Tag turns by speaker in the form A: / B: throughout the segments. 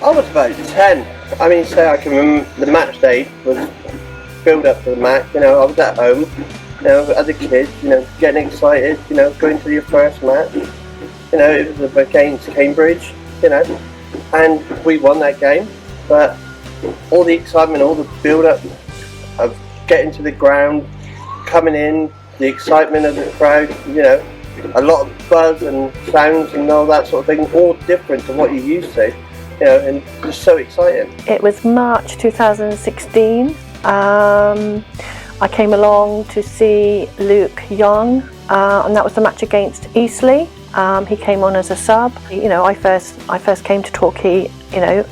A: I was about 10. I mean, say I can remember the match day was build up to the match. You know, I was at home, you know, as a kid, you know, getting excited, you know, going to your first match. You know, it was against Cambridge, you know, and we won that game. But all the excitement, all the build up of getting to the ground, coming in, the excitement of the crowd, you know, a lot of buzz and sounds and all that sort of thing, all different to what you used to, you know, and just so exciting.
B: It was March 2016. I came along to see Luke Young, and that was the match against Eastleigh. He came on as a sub. You know, I first came to Torquay, you know,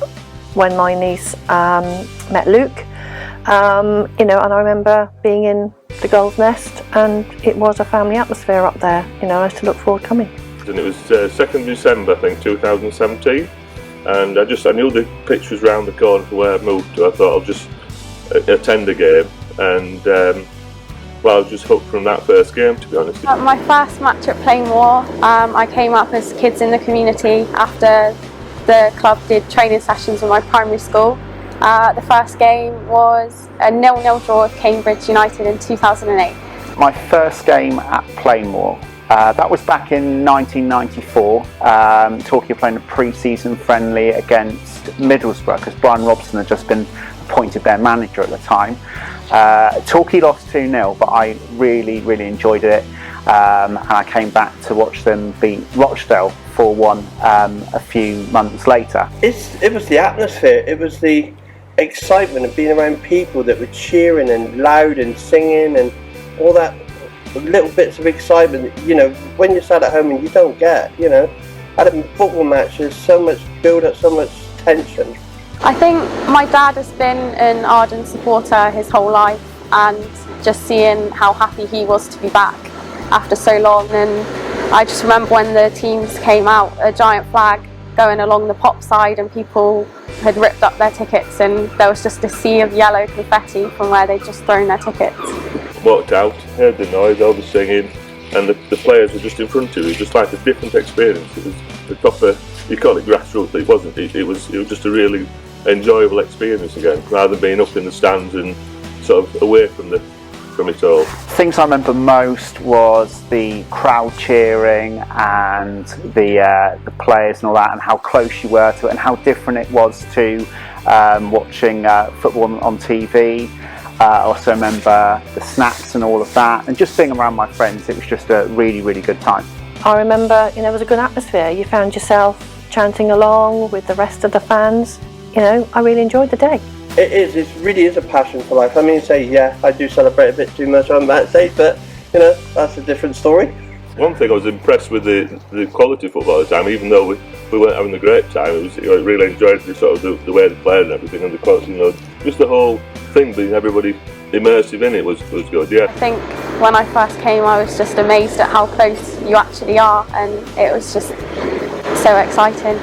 B: when my niece met Luke. You know, and I remember being in the Gull's Nest, and it was a family atmosphere up there. You know, I used to look forward to coming.
C: And it was 2nd December, I think, 2017, and I knew the pitch was round the corner from where I moved to. I thought I'll just attend the game, and well, I was just hooked from that first game, to be honest.
D: My first match at Plainmoor, I came up as kids in the community after the club did training sessions with my primary school. The first game was a 0-0 draw with Cambridge United in 2008.
E: My first game at Plainmoor, that was back in 1994. Torquay playing a pre-season friendly against Middlesbrough, because Brian Robson had just been appointed their manager at the time. Torquay lost 2-0, but I really enjoyed it, and I came back to watch them beat Rochdale 4-1 a few months later.
A: It was the atmosphere, it was the excitement of being around people that were cheering and loud and singing and all that little bits of excitement, you know, when you're sat at home and you don't get, you know. At a football match there's so much build up, so much tension.
D: I think my dad has been an ardent supporter his whole life, and just seeing how happy he was to be back after so long. And I just remember when the teams came out, a giant flag going along the pop side, and people had ripped up their tickets, and there was just a sea of yellow confetti from where they'd just thrown their tickets.
C: Walked out, heard the noise, all the singing, and the players were just in front of you. It was just like a different experience. It was the proper, you call it grassroots, but it wasn't. It was just a really enjoyable experience again, rather than being up in the stands and sort of away from it all.
E: Things I remember most was the crowd cheering and the players and all that, and how close you were to it, and how different it was to watching football on TV. I also remember the snaps and all of that, and just being around my friends. It was just a really good time.
B: I remember, you know, it was a good atmosphere. You found yourself chanting along with the rest of the fans. You know, I really enjoyed the day.
A: It really is a passion for life. I mean, yeah, I do celebrate a bit too much on that day, but, you know, that's a different story.
C: One thing I was impressed with the quality of football at the time, even though we weren't having a great time. It was, you know, I really enjoyed the way they played and everything, and the quality, you know, just the whole thing, being everybody immersive in it was good, yeah.
D: I think when I first came, I was just amazed at how close you actually are, and it was just so exciting.